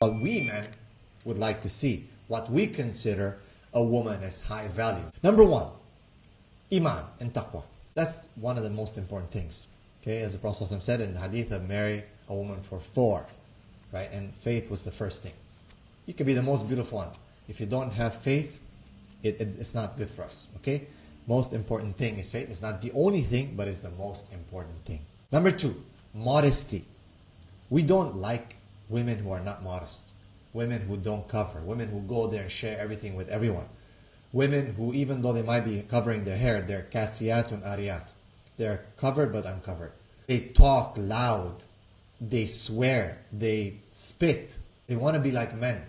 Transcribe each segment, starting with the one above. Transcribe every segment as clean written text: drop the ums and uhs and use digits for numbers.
What we men would like to see, what we consider a woman as high value. Number one, Iman and Taqwa. That's one of the most important things. Okay, as the Prophet ﷺ said in the hadith of marry a woman for 4, right? And faith was the first thing. You could be the most beautiful one. If you don't have faith, it's not good for us. Okay? Most important thing is faith. It's not the only thing, but it's the most important thing. Number 2, modesty. We don't like women who are not modest. Women who don't cover. Women who go there and share everything with everyone. Women who, even though they might be covering their hair, they're kasiyatun ariyat. They're covered but uncovered. They talk loud. They swear. They spit. They want to be like men.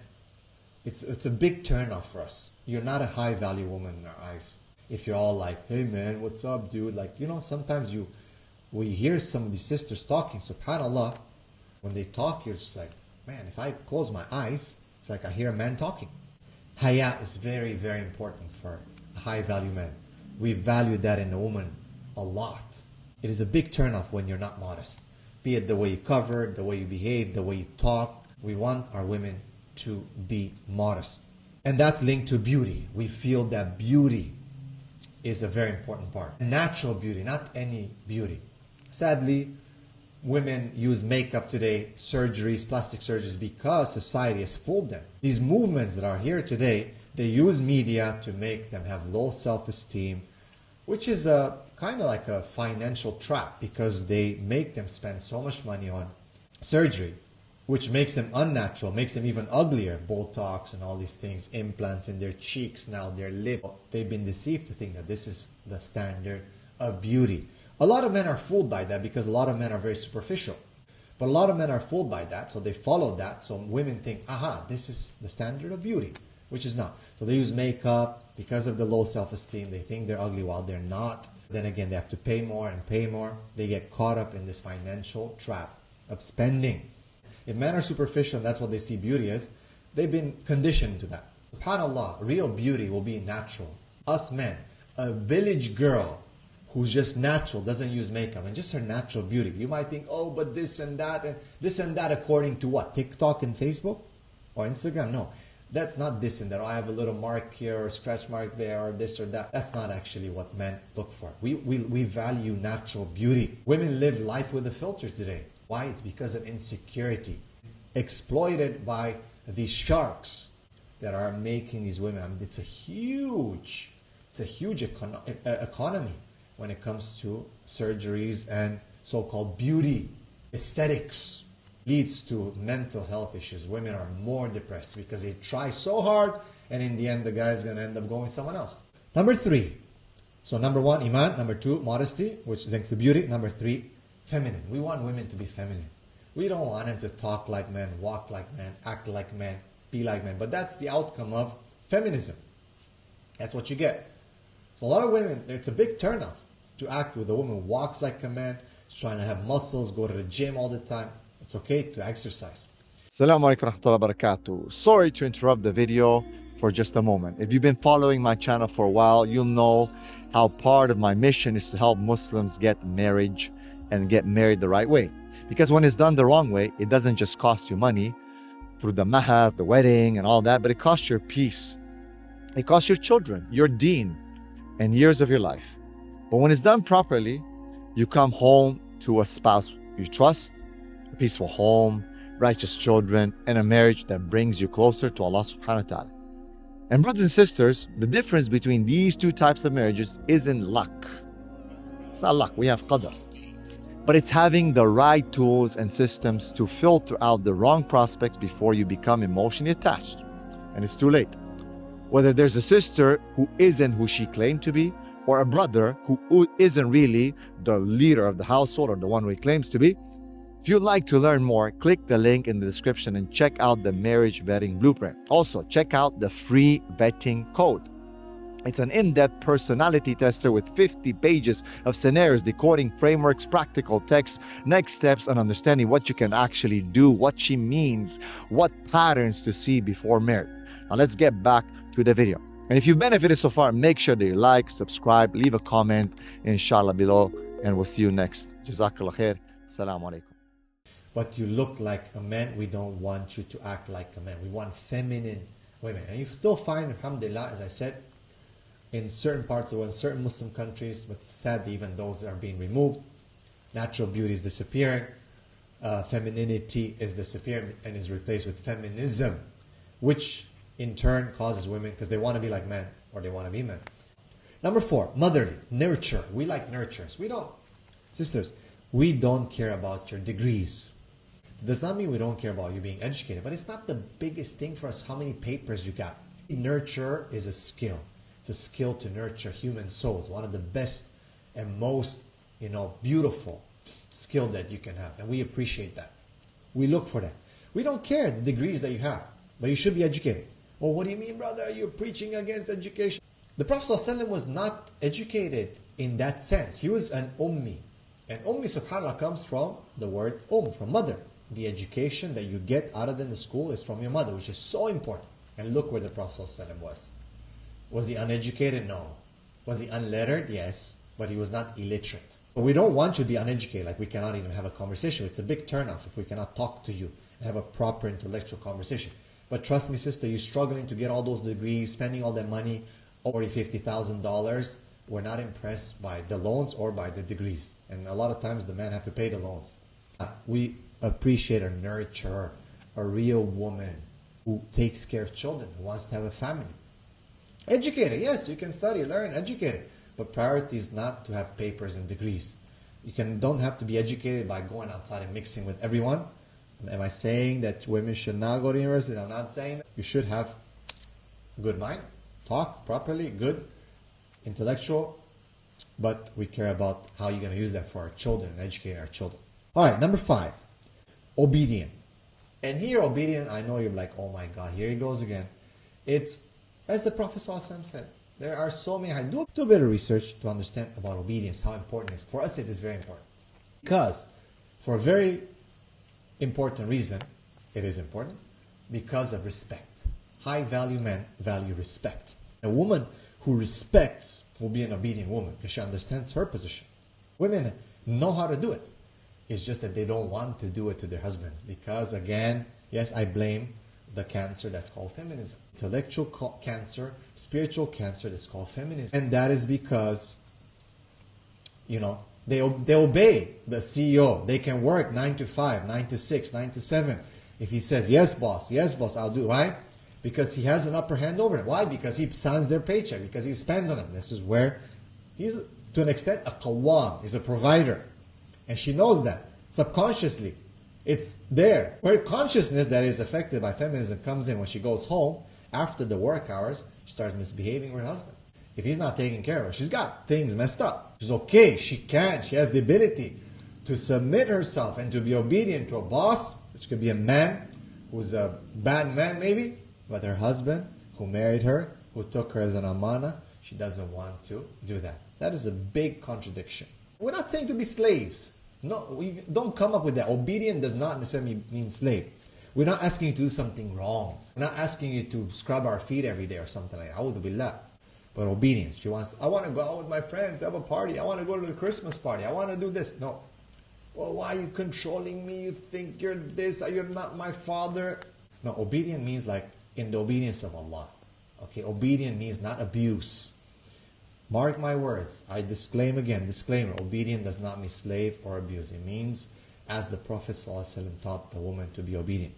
It's a big turn-off for us. You're not a high-value woman in our eyes. If you're all like, hey man, what's up, dude? Like, you know, sometimes we hear some of these sisters talking, subhanAllah. When they talk, you're just like, man, if I close my eyes, it's like I hear a man talking. Haya is very, very important for a high-value man. We value that in a woman a lot. It is a big turn-off when you're not modest. Be it the way you cover, the way you behave, the way you talk. We want our women to be modest. And that's linked to beauty. We feel that beauty is a very important part. Natural beauty, not any beauty. Sadly, women use makeup today, surgeries, plastic surgeries, because society has fooled them. These movements that are here today, they use media to make them have low self-esteem, which is a kind of like a financial trap, because they make them spend so much money on surgery, which makes them unnatural, makes them even uglier. Botox and all these things, implants in their cheeks now, their lip. They've been deceived to think that this is the standard of beauty. A lot of men are fooled by that because a lot of men are very superficial. But a lot of men are fooled by that, so they follow that. So women think, aha, this is the standard of beauty, which is not. So they use makeup because of the low self-esteem. They think they're ugly while they're not. Then again, they have to pay more and pay more. They get caught up in this financial trap of spending. If men are superficial and that's what they see beauty as, they've been conditioned to that. SubhanAllah, real beauty will be natural. Us men, a village girl who's just natural, doesn't use makeup, and just her natural beauty. You might think, oh, but this and that according to what? TikTok and Facebook? Or Instagram? No. That's not this and that. Oh, I have a little mark here, or scratch mark there, or this or that. That's not actually what men look for. We value natural beauty. Women live life with a filter today. Why? It's because of insecurity. Exploited by these sharks that are making these women. I mean, it's a huge economy when it comes to surgeries and so-called beauty. Aesthetics leads to mental health issues. Women are more depressed because they try so hard, and in the end, the guy is going to end up going with someone else. Number 3. So number 1, Iman. Number 2, modesty, which is linked to beauty. Number 3, feminine. We want women to be feminine. We don't want them to talk like men, walk like men, act like men, be like men. But that's the outcome of feminism. That's what you get. So a lot of women, it's a big turnoff to act with a woman who walks like a man, is trying to have muscles, go to the gym all the time. It's okay to exercise. Assalamu alaikum wa rahmatullahi wa barakatuh. Sorry to interrupt the video for just a moment. If you've been following my channel for a while, you'll know how part of my mission is to help Muslims get marriage and get married the right way. Because when it's done the wrong way, it doesn't just cost you money through the mahar, the wedding and all that, but it costs your peace. It costs your children, your deen, and years of your life. But when it's done properly, you come home to a spouse you trust, a peaceful home, righteous children, and a marriage that brings you closer to Allah subhanahu wa ta'ala. And brothers and sisters, the difference between these two types of marriages isn't luck. It's not luck, we have qadr. But it's having the right tools and systems to filter out the wrong prospects before you become emotionally attached. And it's too late. Whether there's a sister who isn't who she claimed to be, or a brother who isn't really the leader of the household or the one who he claims to be. If you'd like to learn more, click the link in the description and check out the marriage vetting blueprint. Also, check out the free vetting code. It's an in-depth personality tester with 50 pages of scenarios, decoding frameworks, practical texts, next steps, and understanding what you can actually do, what she means, what patterns to see before marriage. Now let's get back to the video. And if you've benefited so far, make sure that you like, subscribe, leave a comment, inshallah, below, and we'll see you next. Jazakallah khair. Assalamu alaikum. but you look like a man. We don't want you to act like a man. We want feminine women. And you still find, alhamdulillah, as I said, in certain parts of the world, certain Muslim countries, but sadly even those are being removed. Natural beauty is disappearing. Femininity is disappearing and is replaced with feminism, which in turn causes women, because they want to be like men or they want to be men. Number 4, motherly, nurture. We like nurturers. We don't, sisters, we don't care about your degrees. It does not mean we don't care about you being educated, but it's not the biggest thing for us how many papers you got. Nurture is a skill. It's a skill to nurture human souls. One of the best and most, beautiful skill that you can have. And we appreciate that. We look for that. We don't care the degrees that you have, but you should be educated. Well, what do you mean, brother? You're preaching against education. The Prophet ﷺ was not educated in that sense. He was an ummi. And ummi, subhanAllah, comes from the word from mother. The education that you get other than the school is from your mother, which is so important. And look where the Prophet ﷺ was. Was he uneducated? No. Was he unlettered? Yes. But he was not illiterate. But we don't want you to be uneducated, like we cannot even have a conversation. It's a big turnoff if we cannot talk to you and have a proper intellectual conversation. But trust me, sister, you're struggling to get all those degrees, spending all that money, $40,000, $50,000. We're not impressed by the loans or by the degrees. And a lot of times the men have to pay the loans. We appreciate a nurturer, a real woman who takes care of children, who wants to have a family. Educated, yes, you can study, learn, educated. But priority is not to have papers and degrees. Don't have to be educated by going outside and mixing with everyone. Am I saying that women should not go to university? I'm not saying that. You should have a good mind, talk properly, good, intellectual, but we care about how you're going to use that for our children and educate our children. All right, number 5, obedient. And here, obedient, I know you're like, oh my God, here he goes again. It's, as the Prophet ﷺ said, there are so many. I do a bit of research to understand about obedience, how important it is. For us, it is very important. Because, for a very important reason, it is important. Because of respect. High value men value respect. A woman who respects will be an obedient woman because she understands her position. Women know how to do it. It's just that they don't want to do it to their husbands. Because again, yes, I blame the cancer that's called feminism. Intellectual cancer, spiritual cancer that's called feminism. And that is because, they obey the CEO. They can work 9 to 5, 9 to 6, 9 to 7. If he says, yes, boss, I'll do it. Why? Because he has an upper hand over them. Why? Because he signs their paycheck, because he spends on them. This is where he's, to an extent, a qawwam. He's a provider. And she knows that subconsciously. It's there. Where consciousness that is affected by feminism comes in when she goes home after the work hours, she starts misbehaving with her husband. If he's not taking care of her, she's got things messed up. She's okay. She has the ability to submit herself and to be obedient to a boss, which could be a man who's a bad man maybe, but her husband who married her, who took her as an amana, she doesn't want to do that. That is a big contradiction. We're not saying to be slaves. No, we don't come up with that. Obedient does not necessarily mean slave. We're not asking you to do something wrong. We're not asking you to scrub our feet every day or something like that. A'udhu billah. But obedience. She wants, I want to go out with my friends to have a party. I want to go to the Christmas party. I want to do this. No. Well, why are you controlling me? You think you're this, you're not my father. No, obedient means like in the obedience of Allah. Okay, obedient means not abuse. Mark my words. I disclaim again, disclaimer, obedient does not mean slave or abuse. It means as the Prophet ﷺ taught the woman to be obedient.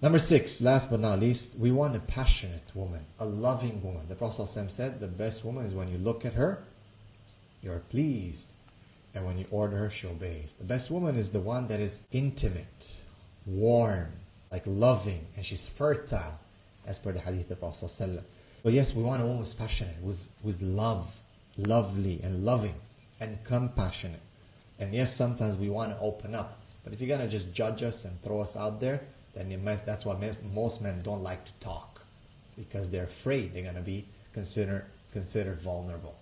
Number 6, last but not least, we want a passionate woman, a loving woman. The Prophet ﷺ said the best woman is when you look at her, you're pleased. And when you order her, she obeys. The best woman is the one that is intimate, warm, like loving, and she's fertile, as per the hadith of the Prophet ﷺ. But yes, we want a woman who's passionate, who's lovely and loving and compassionate. And yes, sometimes we want to open up. But if you're going to just judge us and throw us out there, then that's why most men don't like to talk. Because they're afraid they're going to be considered vulnerable.